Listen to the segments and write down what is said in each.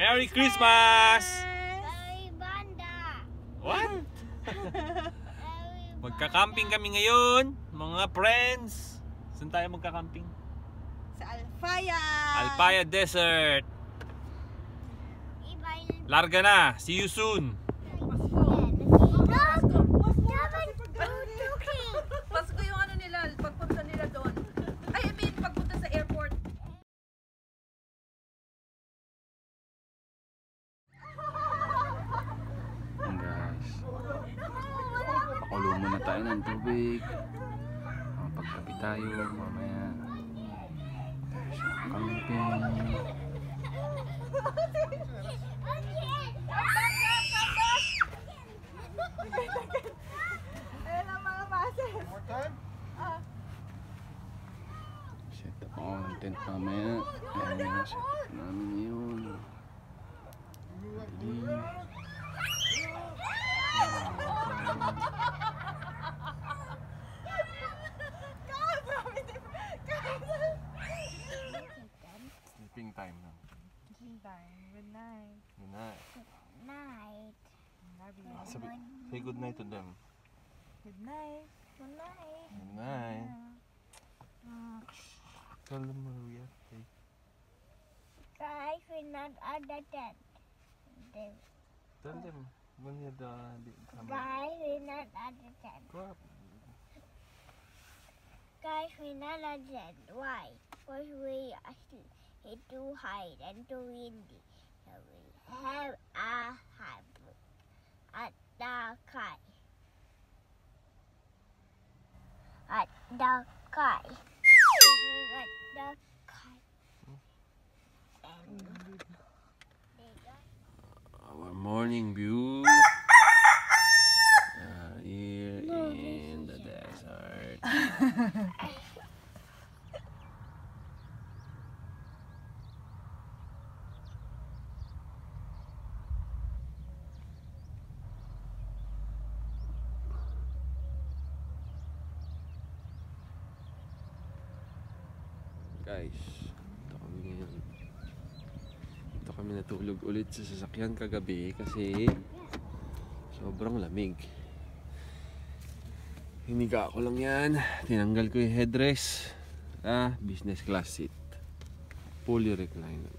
Merry Christmas! Merry Banda! What? Magka-camping kami ngayon, mga friends. Saan tayo magka-camping? Sa Alfaya! Alfaya Desert. Larga na. See you soon. Pasko yung ano nila, pagpunta nila doon. I mean, pagpunta sa airport. Guys, pakulo muna tayo ng tubig. Pagkapi tayo mamaya. Camping. Ayan ang mga bases. Set up ako ng tent mamaya. Ayan yung set up namin yun. Sleeping time na. Sleeping time. Good night. Good night. Night. Love you. Say good night to them. Good night. Good night. Good night. Tell them Maria. Okay. Guys, we're not at the tent. Tell them when you're the camera. Guys, we're not at the tent. Go up. Guys, we're not at the tent. Why? Because it's too high and too windy. So we have a hut at the sky. At the sky. At the sky. And Our morning view here in the desert. Guys, ito kami ngayon. Ito kami natulog ulit sa sasakyan kagabi kasi sobrang lamig. Hiniga ko lang yan. Tinanggal ko yung headrest. Business class seat. Fully recliner.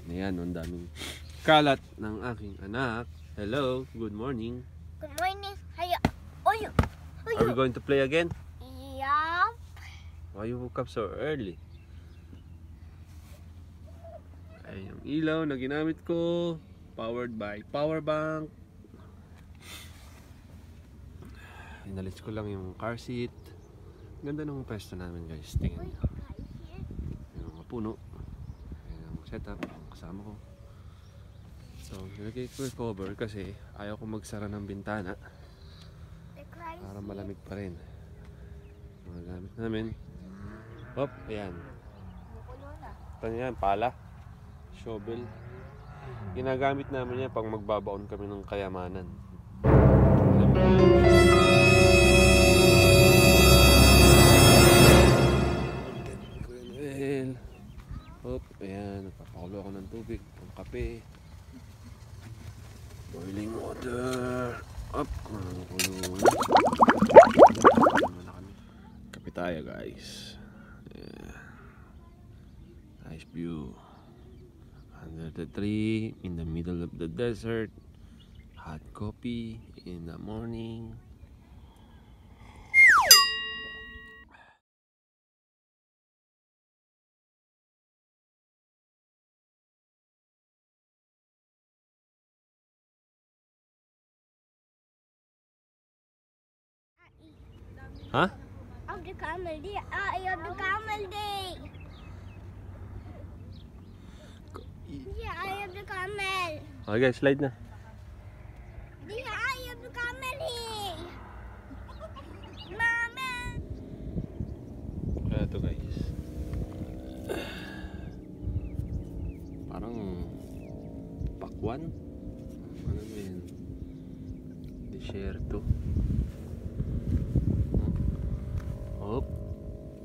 Ayan, ang daming kalat ng aking anak. Hello, good morning. good morning. Hiya. Oyo. Are we going to play again? Yeah. Why you woke up so early? Ay, yung ilaw na ginamit ko, powered by power bank. Inalis ko lang yung car seat. Ganda ng pwesto namin, guys. Tingnan nyo. Yung mga puno. Yung setup, yung kasama ko. So, nilagay ko yung cover kasi ayaw ko magsara ng bintana para malamig pa rin. Mga gamit namin. Hop, ayan. Ito yan, pala. Shovel. Ginagamit namin yan pag magbabaon kami ng kayamanan. Well, hop, ayan. Nagpapakulo ako ng tubig, ng kape. Boiling water. Hop, kulo. Kape tayo, guys. Yeah. Nice view. Under the tree, in the middle of the desert. Hot coffee in the morning. Huh? Of the camel day. Of the camel day. Yeah, I have the camel. Okay, guys, slide na. Yeah, I have the camel here. Mama. Kaya ito, guys. Parang pakwan. Ano ba yun? Desierto. Hop.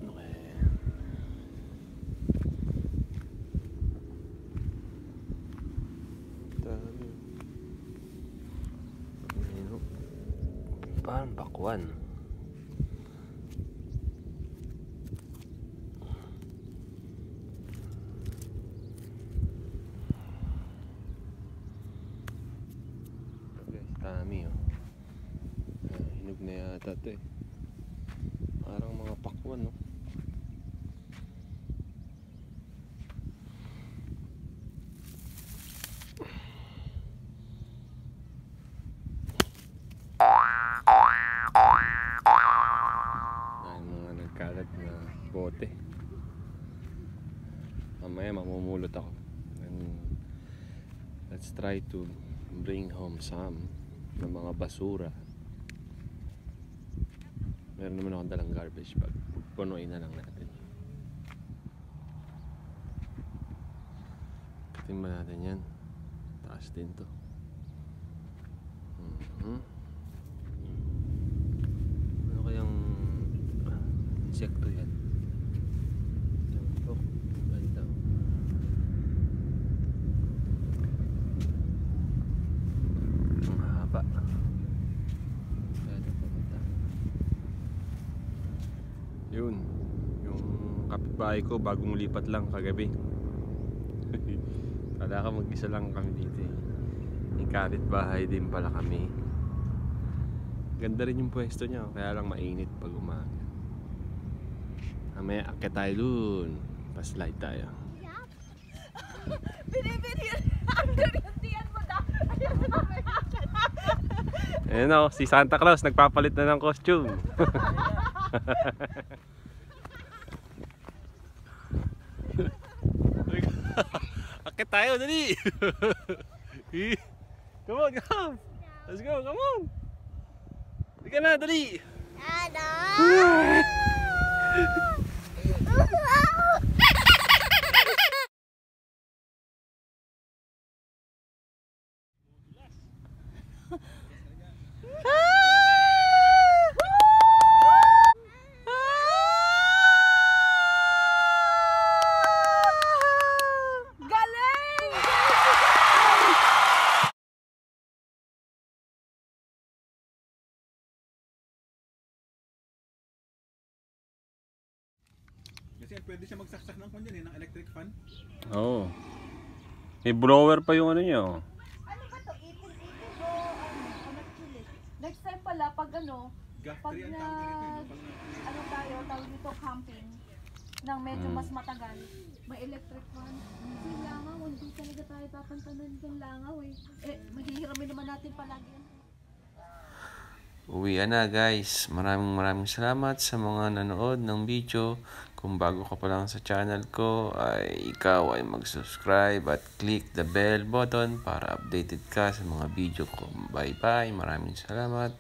Okay. Dami. Ayun, oh. Parang bakwan. Dami, oh. Hinog na yata ito eh. Parang mga pakwan, no? Ay, mga nagkalat na bote. Mamaya mamumulot ako. And let's try to bring home some ng mga basura. Meron naman akong dalang garbage bag. Punuin na lang natin. Katin ba natin yan? Taas din to. Ano kayang insekto yan? Oh, ganda. Ang haba. Yun, yung kapitbahay ko bagong lipat lang kagabi. Kala ka mag-isa lang kami dito eh. Yung kapitbahay din pala kami. Ganda rin yung pwesto niya, kaya lang mainit pag umaga. Mamaya akit tayo dun, pa-slide tayo. Binibigyan under yung tiyan mo daw. Ayun o, si Santa Claus nagpapalit na ng costume. Akit tayo, dali. Come on, come. Let's go, come on. Sige na, dali. Galing! Kasi pwede siya magsaksak ng kanya ng electric fan. Oo. May blower pa yung ano niya. Oh. Ano ba to? Ipin-ipin o ano chili? Next time pala, pag ano, Gas pag tree ang na, tawag dito. ano tayo, tawag dito camping, nang medyo mas matagal, may electric fan. Kasi langaw, hindi talaga tayo tatantanan ng langaw eh. Eh, maghihiramin naman natin palagi yan. Uwi na guys. Maraming salamat sa mga nanood ng video. Kung bago ka pa lang sa channel ko, ay ikaw ay mag-subscribe at click the bell button para updated ka sa mga video ko. Bye bye. Maraming salamat.